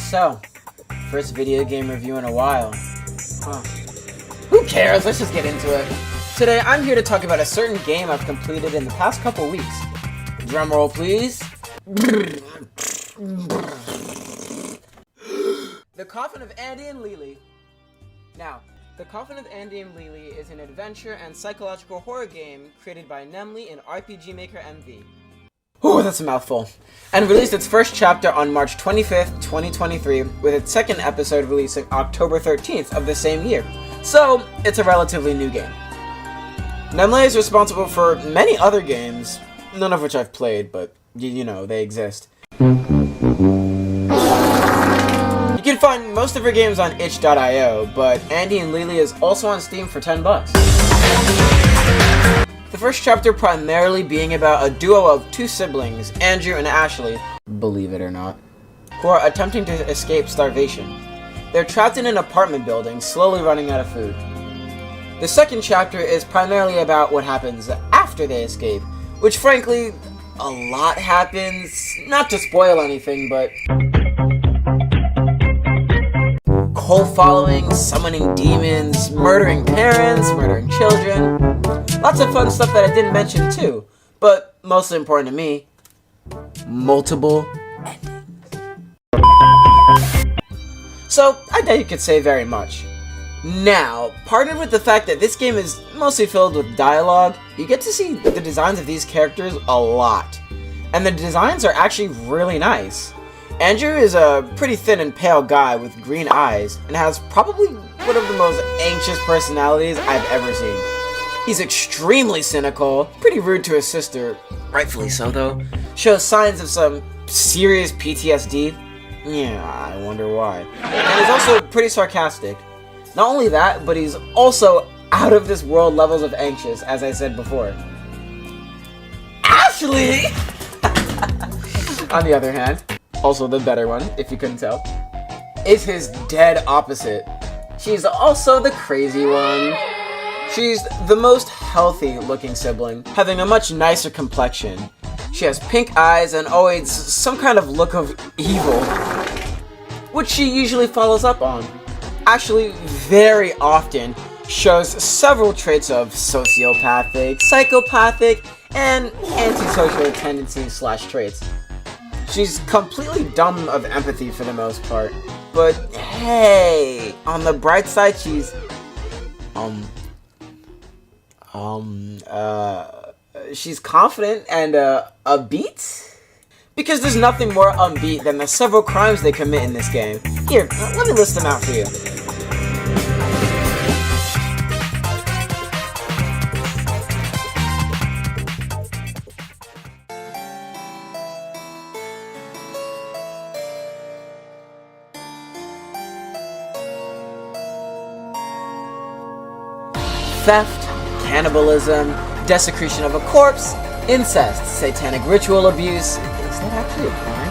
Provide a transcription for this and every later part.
So, first video game review in a while. Huh. Who cares? Let's just get into it. Today, I'm here to talk about a certain game I've completed in the past couple weeks. Drumroll, please. The Coffin of Andy and Leyley. Now, The Coffin of Andy and Leyley is an adventure and psychological horror game created by Nemley and RPG Maker MV. Ooh, that's a mouthful. And released its first chapter on March 25th, 2023, with its second episode releasing October 13th of the same year. So, it's a relatively new game. Nemley is responsible for many other games, none of which I've played, but you know, they exist. You can find most of her games on itch.io, but Andy and Leyley is also on Steam for $10. The first chapter primarily being about a duo of two siblings, Andrew and Ashley, believe it or not, who are attempting to escape starvation. They're trapped in an apartment building, slowly running out of food. The second chapter is primarily about what happens after they escape, which frankly, a lot happens, not to spoil anything, but cult following, summoning demons, murdering parents, murdering children. Lots of fun stuff that I didn't mention too, but mostly important to me, multiple endings. So, I doubt you could say very much. Now, partnered with the fact that this game is mostly filled with dialogue, you get to see the designs of these characters a lot. And the designs are actually really nice. Andrew is a pretty thin and pale guy with green eyes, and has probably one of the most anxious personalities I've ever seen. He's extremely cynical, pretty rude to his sister, rightfully so though, shows signs of some serious PTSD. Yeah, I wonder why. And is also pretty sarcastic. Not only that, but he's also out of this world levels of anxious, as I said before. Ashley! On the other hand, also the better one, if you couldn't tell, is his dead opposite. She's also the crazy one. She's the most healthy looking sibling, having a much nicer complexion. She has pink eyes and always some kind of look of evil, which she usually follows up on. Ashley very often shows several traits of sociopathic, psychopathic, and antisocial tendencies / traits. She's completely dumb of empathy for the most part, but hey, on the bright side, she's she's confident and upbeat. Because there's nothing more upbeat than the several crimes they commit in this game. Here, let me list them out for you. Theft, cannibalism, desecration of a corpse, incest, satanic ritual abuse, is that actually a crime?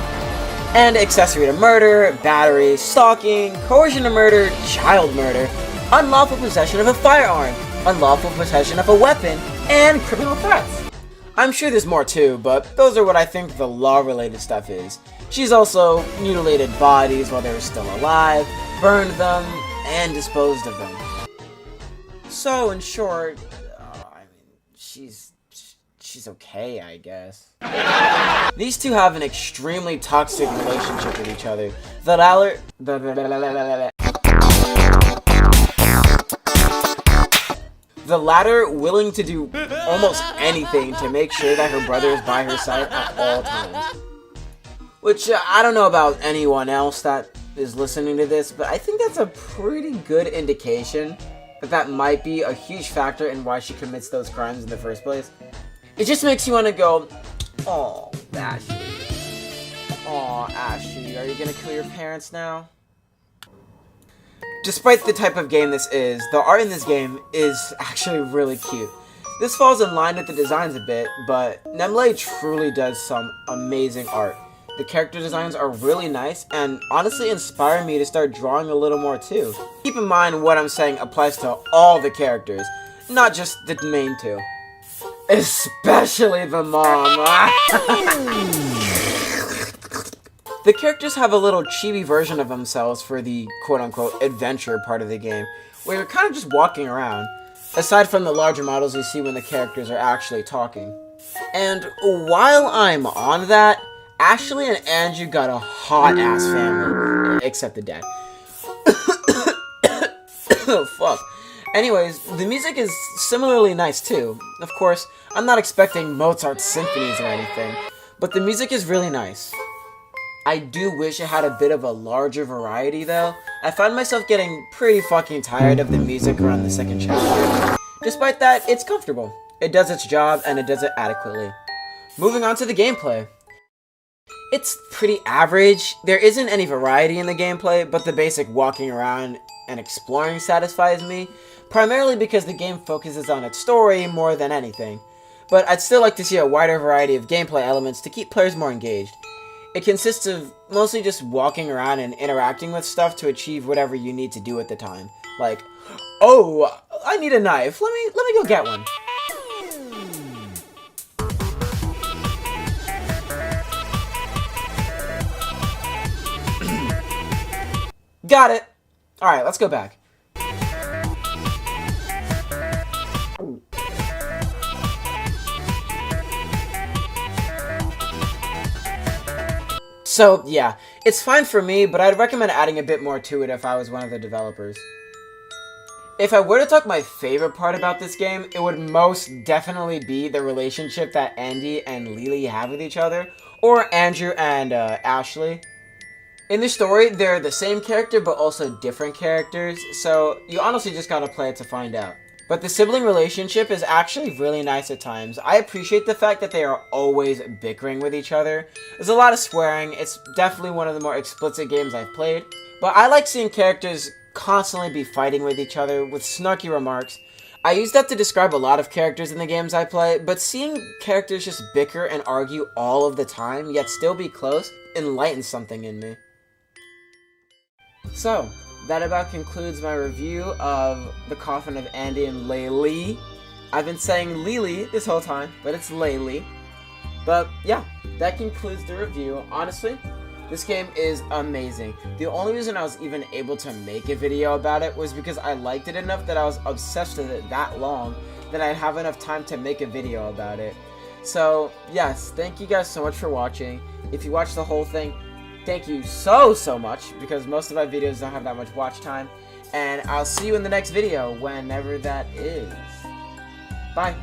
And accessory to murder, battery, stalking, coercion to murder, child murder, unlawful possession of a firearm, unlawful possession of a weapon, and criminal threats. I'm sure there's more too, but those are what I think the law-related stuff is. She's also mutilated bodies while they were still alive, burned them, and disposed of them. So, in short, she's okay, I guess. These two have an extremely toxic relationship with each other. The latter willing to do almost anything to make sure that her brother is by her side at all times. Which, I don't know about anyone else that is listening to this, but I think that's a pretty good indication that might be a huge factor in why she commits those crimes in the first place. It just makes you want to go, "Aw, Ashley. Aw, Ashley, are you gonna kill your parents now?" Despite the type of game this is, the art in this game is actually really cute. This falls in line with the designs a bit, but Nemley truly does some amazing art. The character designs are really nice and honestly inspire me to start drawing a little more too. Keep in mind what I'm saying applies to all the characters, not just the main two. Especially the mom. The characters have a little chibi version of themselves for the quote-unquote adventure part of the game, where you're kind of just walking around, aside from the larger models you see when the characters are actually talking. And while I'm on that, Ashley and Andrew got a hot-ass family, except the dad. Oh, fuck. Anyways, the music is similarly nice too. Of course, I'm not expecting Mozart's symphonies or anything, but the music is really nice. I do wish it had a bit of a larger variety though. I find myself getting pretty fucking tired of the music around the second chapter. Despite that, it's comfortable. It does its job and it does it adequately. Moving on to the gameplay. It's pretty average. There isn't any variety in the gameplay, but the basic walking around and exploring satisfies me, primarily because the game focuses on its story more than anything. But I'd still like to see a wider variety of gameplay elements to keep players more engaged. It consists of mostly just walking around and interacting with stuff to achieve whatever you need to do at the time. Like, oh, I need a knife. Let me go get one. Got it. Alright, let's go back. So, yeah, it's fine for me, but I'd recommend adding a bit more to it if I was one of the developers. If I were to talk my favorite part about this game, it would most definitely be the relationship that Andy and Leyley have with each other, or Andrew and Ashley. In the story, they're the same character but also different characters, so you honestly just gotta play it to find out. But the sibling relationship is actually really nice at times. I appreciate the fact that they are always bickering with each other. There's a lot of swearing, it's definitely one of the more explicit games I've played. But I like seeing characters constantly be fighting with each other with snarky remarks. I use that to describe a lot of characters in the games I play, but seeing characters just bicker and argue all of the time, yet still be close, enlightens something in me. So, that about concludes my review of The Coffin of Andy and Leyley. I've been saying Leyley this whole time, but it's Leyley. But yeah, that concludes the review. Honestly, this game is amazing. The only reason I was even able to make a video about it was because I liked it enough that I was obsessed with it that long that I'd have enough time to make a video about it. So, yes, thank you guys so much for watching. If you watched the whole thing, thank you so much, because most of my videos don't have that much watch time. And I'll see you in the next video, whenever that is. Bye.